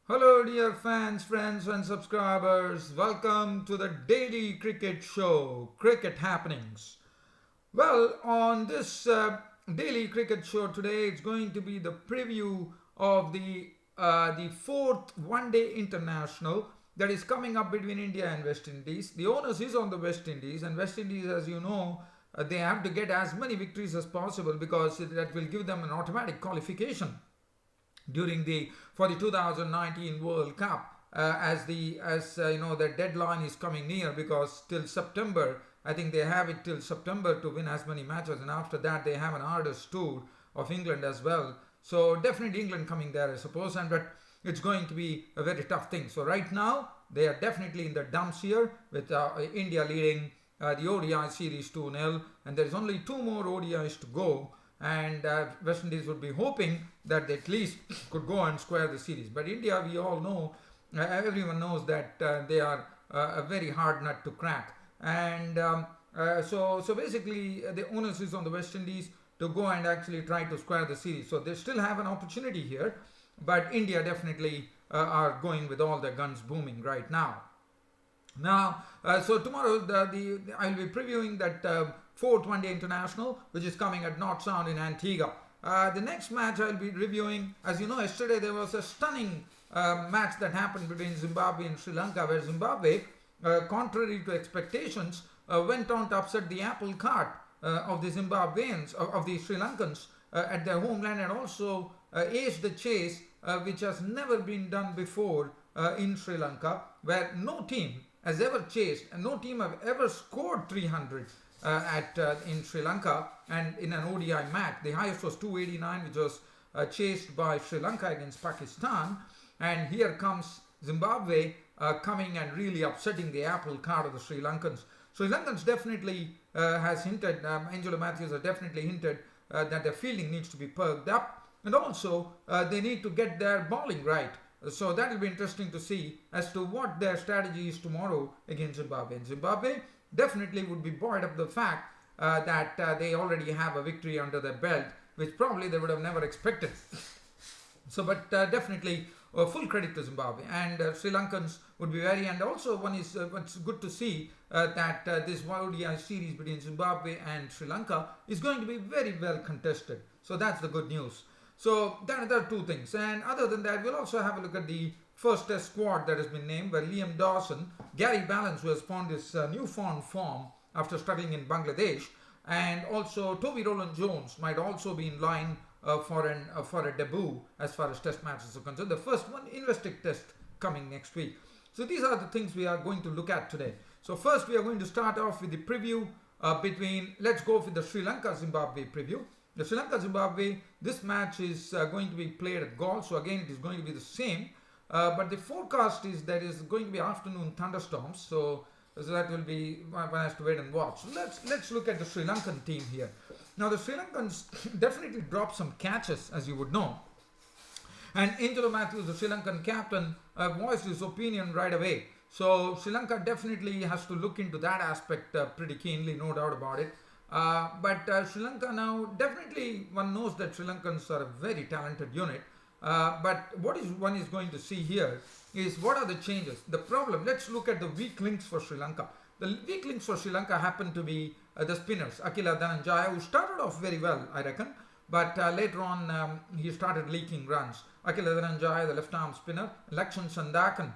Hello, dear fans, friends, and subscribers. Welcome to the daily cricket show, Cricket Happenings. Well, on this daily cricket show today, it's going to be the preview of the fourth one-day international that is coming up between India and West Indies. The onus is on the West Indies, and West Indies, as you know, they have to get as many victories as possible because that will give them an automatic qualification during the for the 2019 World Cup the deadline is coming near because till September I think they have it till September to win as many matches, and after that they have an arduous tour of England as well. So definitely England coming there, I suppose, and but it's going to be a very tough thing. So right now they are definitely in the dumps here with India leading the ODI series 2-0, and there is only two more ODIs to go, and West Indies would be hoping that they at least could go and square the series. But India, we all know, everyone knows that they are a very hard nut to crack, and so basically the onus is on the West Indies to go and actually try to square the series. So they still have an opportunity here, but India definitely are going with all their guns booming right now. Now, so tomorrow I'll be previewing that fourth one-day international, which is coming at North Sound in Antigua. The next match I'll be reviewing, as you know, yesterday there was a stunning match that happened between Zimbabwe and Sri Lanka, where Zimbabwe, contrary to expectations, went on to upset the apple cart of the Zimbabweans, of the Sri Lankans at their homeland, and also aced the chase, which has never been done before in Sri Lanka, where no team has ever chased and no team have ever scored 300 in Sri Lanka, and in an ODI match. The highest was 289, which was chased by Sri Lanka against Pakistan, and here comes Zimbabwe coming and really upsetting the apple cart of the Sri Lankans. Sri Lankans definitely has hinted, Angelo Matthews has definitely hinted that their fielding needs to be perked up, and also they need to get their bowling right. So that will be interesting to see as to what their strategy is tomorrow against Zimbabwe. And Zimbabwe definitely would be buoyed up the fact that they already have a victory under their belt, which probably they would have never expected. So, but definitely full credit to Zimbabwe, and Sri Lankans would be very. And also, what's good to see that this ODI series between Zimbabwe and Sri Lanka is going to be very well contested. So that's the good news. So there are two things, and other than that, we'll also have a look at the first test squad that has been named, where Liam Dawson, Gary Ballance, who has found his newfound form after struggling in Bangladesh, and also Toby Rowland-Jones might also be in line for a debut as far as test matches are concerned. The first one, Investic test, coming next week. So these are the things we are going to look at today. So first we are going to start off with the preview let's go with the Sri Lanka-Zimbabwe preview. The Sri Lanka-Zimbabwe, this match is going to be played at Galle, so again it is going to be the same. But the forecast is that is going to be afternoon thunderstorms, so that will be, one has to wait and watch. So let's look at the Sri Lankan team here. Now the Sri Lankans definitely dropped some catches, as you would know. And Angelo Matthews, the Sri Lankan captain, voiced his opinion right away. So Sri Lanka definitely has to look into that aspect pretty keenly, no doubt about it. But Sri Lanka now, definitely one knows that Sri Lankans are a very talented unit. But what one is going to see here is what are the changes. The problem, let's look at the weak links for Sri Lanka. The weak links for Sri Lanka happen to be the spinners. Akila Dhananjaya, who started off very well, I reckon, but later on he started leaking runs. Akila Dhananjaya, the left arm spinner. Lakshan Sandakan,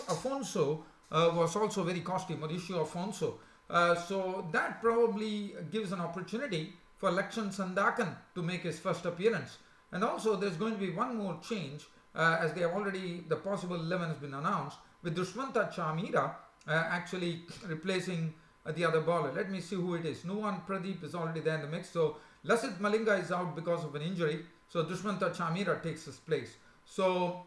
Afonso was also very costly, Mauricio Afonso. So that probably gives an opportunity for Lakshan Sandakan to make his first appearance. And also there's going to be one more change, as the possible 11 has been announced, with Dushmanta Chamira actually replacing the other bowler. Let me see who it is. Nuwan Pradeep is already there in the mix. So Lasith Malinga is out because of an injury. So Dushmanta Chamira takes his place. So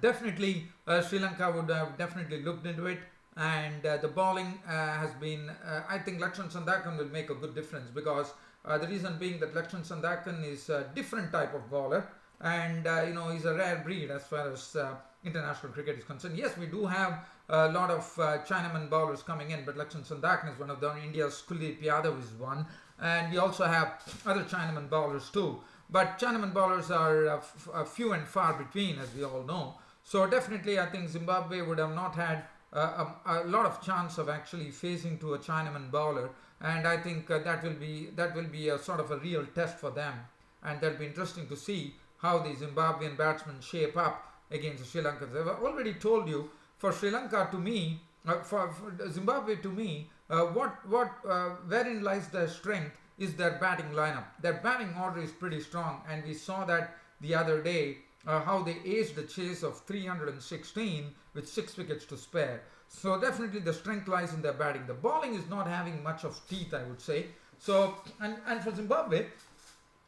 definitely Sri Lanka would have definitely looked into it, and the bowling has been, I think Lakshan Sandakan will make a good difference, because the reason being that Lakshan Sandakan is a different type of bowler, and he's a rare breed as far as international cricket is concerned. Yes, we do have a lot of Chinaman bowlers coming in, but Lakshan Sandakan is one of them. India's Kuldeep Yadav is one, and we also have other Chinaman bowlers too. but Chinaman bowlers are few and far between, as we all know. So definitely, I think Zimbabwe would have not had a lot of chance of actually facing to a Chinaman bowler, and I think that will be a sort of a real test for them, and that'll be interesting to see how the Zimbabwean batsmen shape up against the Sri Lankans. I've already told you, for Sri Lanka to me, for Zimbabwe to me, wherein lies their strength is their batting lineup. Their batting order is pretty strong, and we saw that the other day, how they aced the chase of 316 with 6 wickets to spare. So definitely the strength lies in their batting. The bowling is not having much of teeth, I would say. So and for Zimbabwe,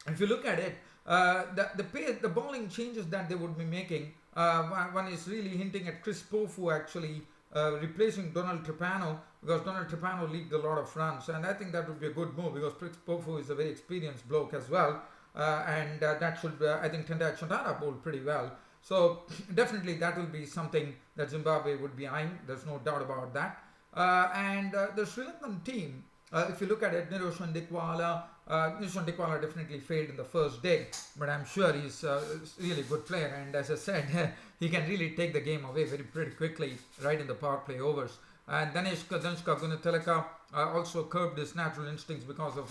if you look at it, the bowling changes that they would be making, one is really hinting at Chris Pofu actually replacing Donald Trepano, because Donald Trepano leaked a lot of runs, and I think that would be a good move because Chris Pofu is a very experienced bloke as well, and that should I think Tendai Chandara bowled pretty well. So definitely that will be something that Zimbabwe would be eyeing. There's no doubt about that. And the Sri Lankan team, if you look at it, Niroshan Dikwala definitely failed in the first day, but I'm sure he's a really good player, and as I said, he can really take the game away pretty quickly right in the power play overs. And Danishka Gunatilaka also curbed his natural instincts because of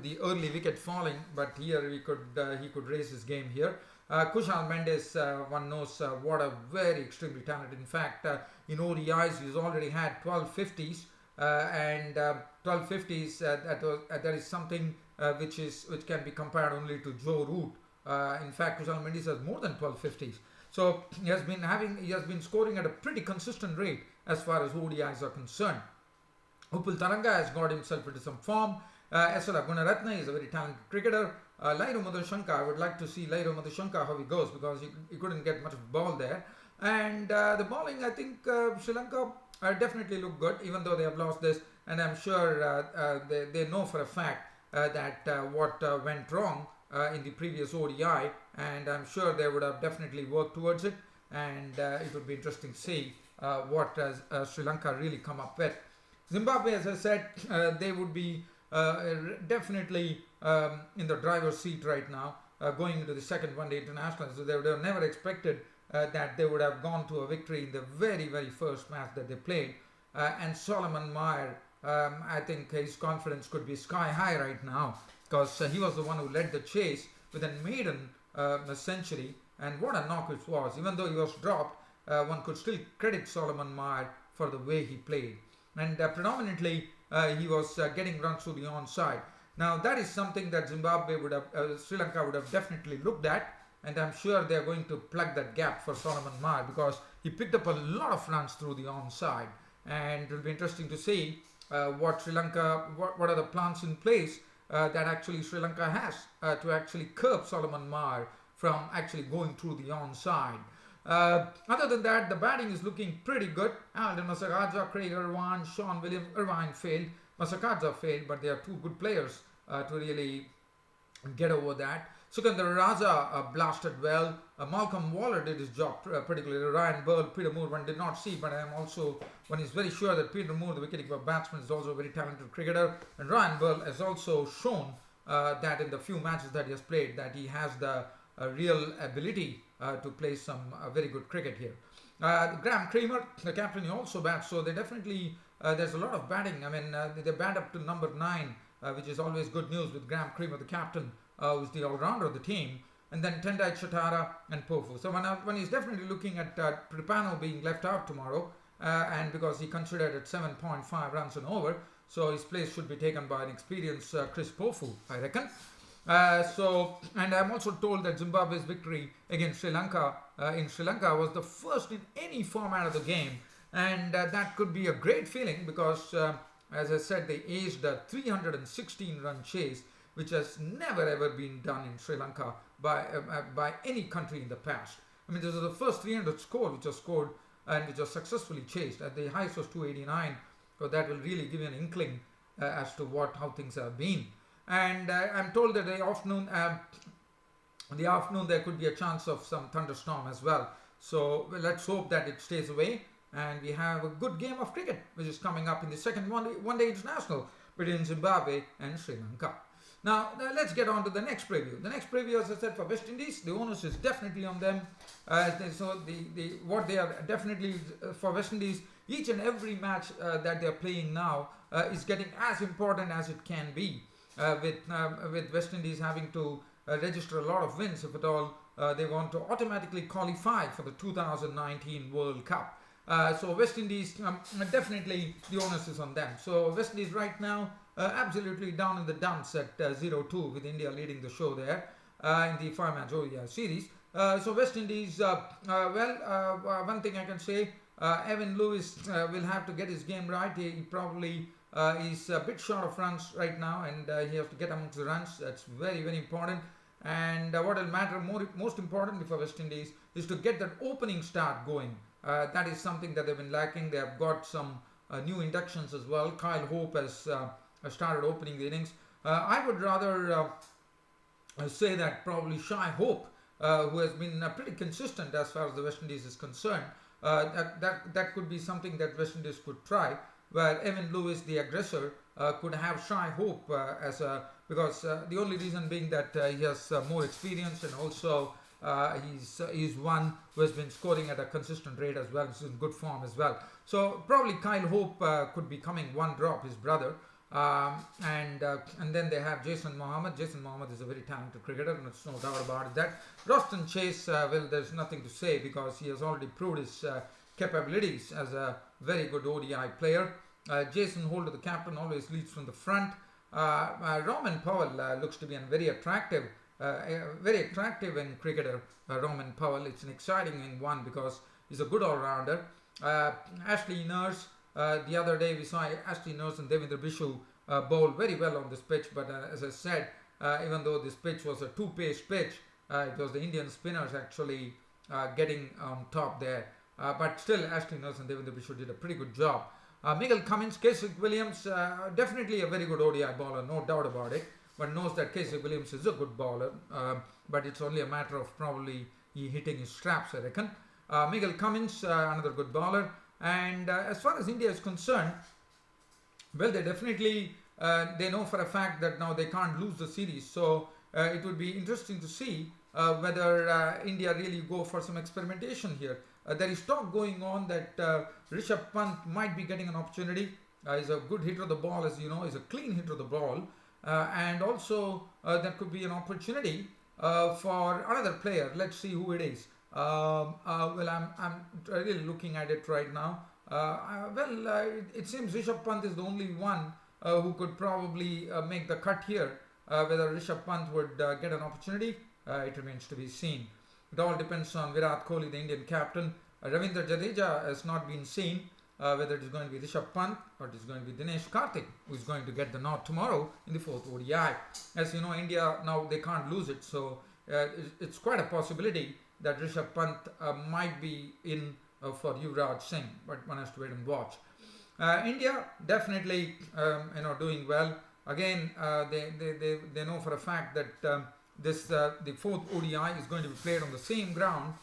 the early wicket falling, but here he could raise his game here. Kushal Mendes, one knows what a very extremely talented. In fact, in ODIs he's already had 12 50s, and 12 50s. That is something which can be compared only to Joe Root. In fact, Kushal Mendes has more than 12 50s. So he has been scoring at a pretty consistent rate as far as ODIs are concerned. Upul Taranga has got himself into some form. SL Gunaratne is a very talented cricketer. Lairo Madhushanka, I would like to see Lairo Madhushanka how he goes, because he couldn't get much of ball there. And the bowling, I think Sri Lanka definitely look good, even though they have lost this, and I'm sure they know for a fact that what went wrong in the previous ODI, and I'm sure they would have definitely worked towards it, and it would be interesting to see what Sri Lanka really come up with. Zimbabwe, as I said, they would be definitely in the driver's seat right now, going into the second one-day international. So they would have never expected that they would have gone to a victory in the very first match that they played. And Solomon Meyer, I think his confidence could be sky high right now, because he was the one who led the chase with a maiden century, and what a knock it was. Even though he was dropped, one could still credit Solomon Meyer for the way he played, and predominantly he was getting runs to the onside. Now that is something that Zimbabwe would have, Sri Lanka would have definitely looked at, and I'm sure they are going to plug that gap for Solomon Meyer, because he picked up a lot of runs through the onside, and it will be interesting to see what Sri Lanka, what are the plans in place that actually Sri Lanka has to actually curb Solomon Meyer from actually going through the onside. Other than that, the batting is looking pretty good. Alden Masakaja, Craig Irvine, Sean Williams. Irvine failed, Masakaja failed, but they are two good players to really get over that. Sukandar Raja blasted well. Malcolm Waller did his job, particularly Ryan Burl. Peter Moore, one did not see, but one is very sure that Peter Moore, the wicketkeeper batsman, is also a very talented cricketer. And Ryan Burl has also shown that in the few matches that he has played, that he has the real ability to play some very good cricket here. Graham Creamer, the captain, he also bats, so they definitely, there's a lot of batting. I mean, they bat up to number 9, which is always good news with Graham Creamer, the captain, who's the all-rounder of the team, and then Tendai Chatara and Pofu. So one is definitely looking at Trepano being left out tomorrow, and because he considered at 7.5 runs an over, so his place should be taken by an experienced Chris Pofu, I reckon. And I'm also told that Zimbabwe's victory against Sri Lanka in Sri Lanka was the first in any format of the game, and that could be a great feeling, because as I said, they aced a 316 run chase, which has never ever been done in Sri Lanka by any country in the past. I mean, this is the first 300 score which was scored and which was successfully chased. At the highest was 289, so that will really give you an inkling as to how things have been. And I'm told that in the afternoon there could be a chance of some thunderstorm as well. So let's hope that it stays away, and we have a good game of cricket which is coming up in the second one-day international between Zimbabwe and Sri Lanka. Let's get on to the next preview. The next preview, as I said, for West Indies, the onus is definitely on them. So what they are definitely for West Indies, each and every match that they are playing now is getting as important as it can be. With West Indies having to register a lot of wins, if at all they want to automatically qualify for the 2019 World Cup. So West Indies, definitely the onus is on them. So West Indies right now absolutely down in the dumps at 0-2 with India leading the show there in the 5-match ODI series. So West Indies, one thing I can say, Evan Lewis will have to get his game right. He probably is a bit short of runs right now, and he has to get amongst the runs. That's very, very important. And what will matter most importantly for West Indies is to get that opening start going. That is something that they've been lacking. They have got some new inductions as well. Kyle Hope has started opening the innings. I would rather say that probably Shai Hope, who has been pretty consistent as far as the West Indies is concerned, that could be something that West Indies could try, where Evan Lewis, the aggressor, could have Shai Hope because the only reason being that he has more experience, and also he's one who has been scoring at a consistent rate as well. He's in good form as well. So probably Kyle Hope could be coming one drop, his brother. And then they have Jason Mohammed. Jason Mohammed is a very talented cricketer, and there's no doubt about it. That Roston Chase, there's nothing to say because he has already proved his capabilities as a very good ODI player. Jason Holder, the captain, always leads from the front. Roman Powell looks to be a very attractive young cricketer. Roman Powell, it's an exciting one because he's a good all-rounder. Ashley Nurse. The other day we saw Ashley Nurse and Devendra Bishu bowl very well on this pitch, but as I said, even though this pitch was a two-pace pitch, it was the Indian spinners actually getting on top there. But still, Ashley Nurse and Devendra Bishu did a pretty good job. Miguel Cummins, Keswick Williams, definitely a very good ODI bowler, no doubt about it. One knows that Keswick Williams is a good bowler, but it's only a matter of probably he hitting his straps, I reckon. Miguel Cummins, another good bowler. And as far as India is concerned, well, they definitely they know for a fact that now they can't lose the series. So it would be interesting to see whether India really go for some experimentation here. There is talk going on that Rishabh Pant might be getting an opportunity. He's a good hitter of the ball, as you know. He's a clean hitter of the ball. And also that could be an opportunity for another player. Let's see who it is. I'm really looking at it right now. It seems Rishabh Pant is the only one who could probably make the cut here. Whether Rishabh Pant would get an opportunity, it remains to be seen. It all depends on Virat Kohli, the Indian captain. Ravindra Jadeja has not been seen. Whether it is going to be Rishabh Pant or it is going to be Dinesh Karthik, who is going to get the nod tomorrow in the 4th ODI. As you know, India now they can't lose it, so it's quite a possibility that Rishabh Pant might be in for Yuvraj Singh, but one has to wait and watch. India definitely doing well. Again, they know for a fact that the 4th ODI is going to be played on the same ground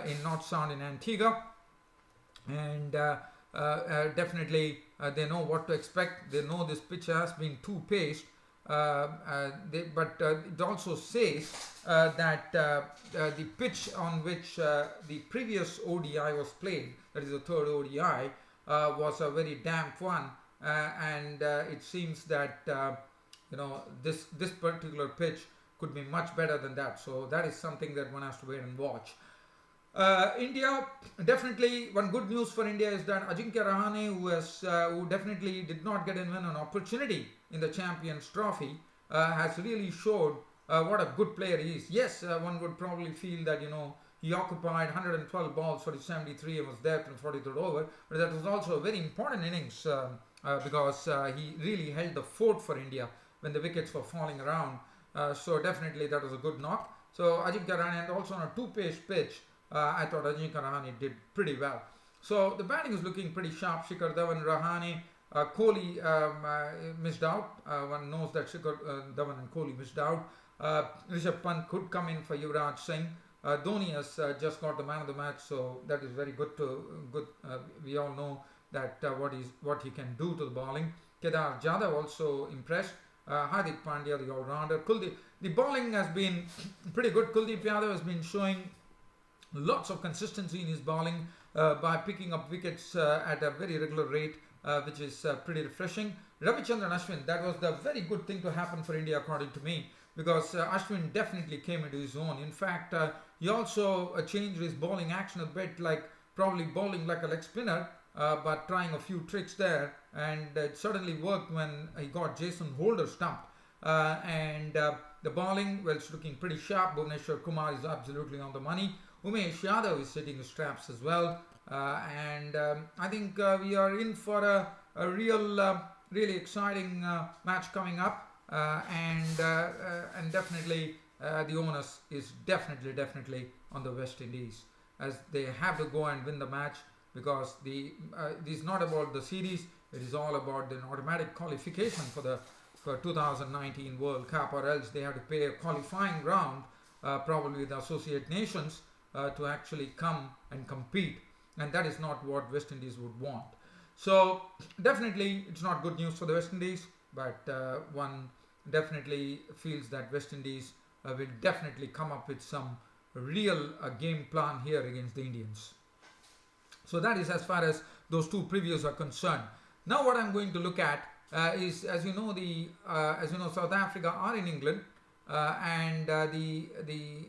in North Sound in Antigua, and definitely they know what to expect. They know this pitch has been two-paced. But it also says that the pitch on which the previous ODI was played, that is the 3rd ODI, was a very damp one, and it seems that this particular pitch could be much better than that. So that is something that one has to wait and watch. India, definitely one good news for India is that Ajinkya Rahane, who definitely did not get an opportunity in the Champions Trophy, has really showed what a good player he is. Yes, one would probably feel that he occupied 112 balls for his 73 and was there in 43rd over, but that was also a very important innings because he really held the fort for India when the wickets were falling around. So definitely that was a good knock. So Ajinkya Rahane, and also on a two-pace pitch, I thought Ajinkya Rahane did pretty well. So the batting is looking pretty sharp. Shikhar Dhawan, Rahane, Kohli missed out. One knows that Shikhar Dhawan and Kohli missed out. Rishabh Pant could come in for Yuvraj Singh. Dhoni has just got the man of the match, so that is very good. We all know that what he can do to the bowling. Kedar Jadhav also impressed. Hardik Pandya, the all-rounder. The bowling has been pretty good. Kuldeep Yadav has been showing lots of consistency in his bowling by picking up wickets at a very regular rate, which is pretty refreshing. Ravichandran Ashwin, that was the very good thing to happen for India according to me, because Ashwin definitely came into his own. In fact, he also changed his bowling action a bit, like probably bowling like a leg spinner, but trying a few tricks there, and it certainly worked when he got Jason Holder stumped. The bowling, well, it's looking pretty sharp. Bhuvneshwar Kumar is absolutely on the money. Umesh Yadav is sitting his straps as well. I think we are in for a really exciting match coming up. And definitely the onus is definitely on the West Indies, as they have to go and win the match, because this is not about the series. It is all about the automatic qualification for 2019 World Cup, or else they have to play a qualifying round, probably with the Associate Nations, to actually come and compete, and that is not what West Indies would want. So definitely it's not good news for the West Indies, but one definitely feels that West Indies will definitely come up with some real game plan here against the Indians. So that is as far as those two previews are concerned. Now what I'm going to look at is, as you know, South Africa are in England, and the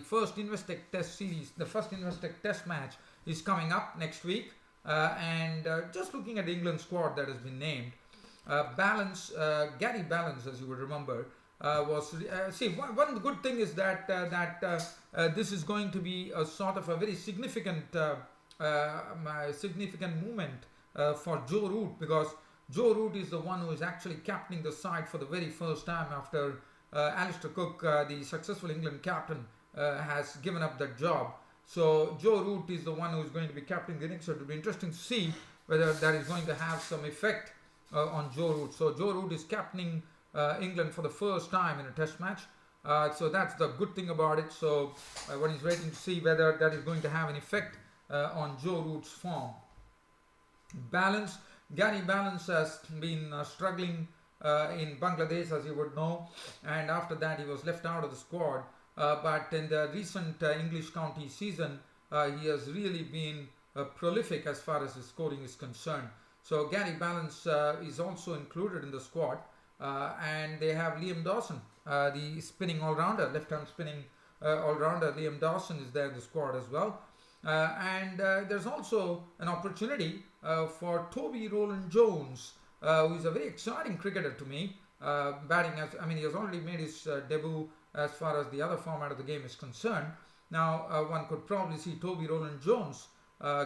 first Investec Test series, the first Investec Test match is coming up next week. Just looking at the England squad that has been named, Gary Balance, as you would remember, was one good thing is that this is going to be a sort of a very significant movement for Joe Root, because Joe Root is the one who is actually captaining the side for the very first time after Alistair Cook, the successful England captain, has given up that job. So Joe Root is the one who is going to be captaining the innings. So it will be interesting to see whether that is going to have some effect on Joe Root. So Joe Root is captaining England for the first time in a Test match. So that's the good thing about it. So one is waiting to see whether that is going to have an effect on Joe Root's form. Gary Balance has been struggling in Bangladesh, as you would know, and after that he was left out of the squad. But in the recent English county season, he has really been prolific as far as his scoring is concerned. So Gary Balance is also included in the squad, and they have Liam Dawson, the spinning all-rounder, left-hand spinning all-rounder. Liam Dawson is there in the squad as well. There's also an opportunity for Toby Rowland-Jones, who is a very exciting cricketer to me, batting he has already made his debut as far as the other format of the game is concerned. Now one could probably see Toby Rowland-Jones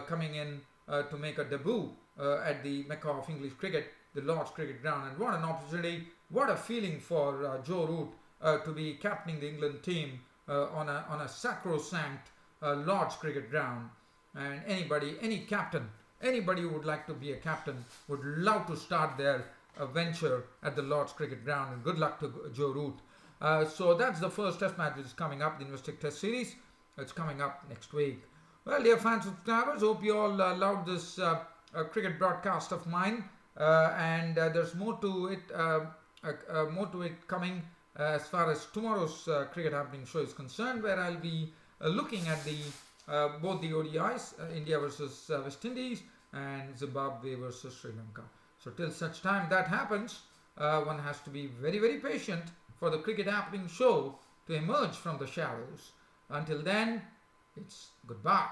coming in to make a debut at the Mecca of English cricket, the Lord's Cricket Ground. And what an opportunity, what a feeling for Joe Root to be captaining the England team on a sacrosanct Lord's Cricket Ground. And anybody who would like to be a captain would love to start their venture at the Lord's Cricket Ground, and good luck to Joe Root. So that's the first Test match which is coming up, the Investec Test Series. It's coming up next week. Well, dear fans and subscribers, hope you all loved this cricket broadcast of mine, and there's more to it coming as far as tomorrow's Cricket Happening show is concerned, where I'll be looking at both the ODIs, India versus West Indies, and Zimbabwe versus Sri Lanka. So till such time that happens, one has to be very, very patient for the Cricket Happening show to emerge from the shadows. Until then, it's goodbye.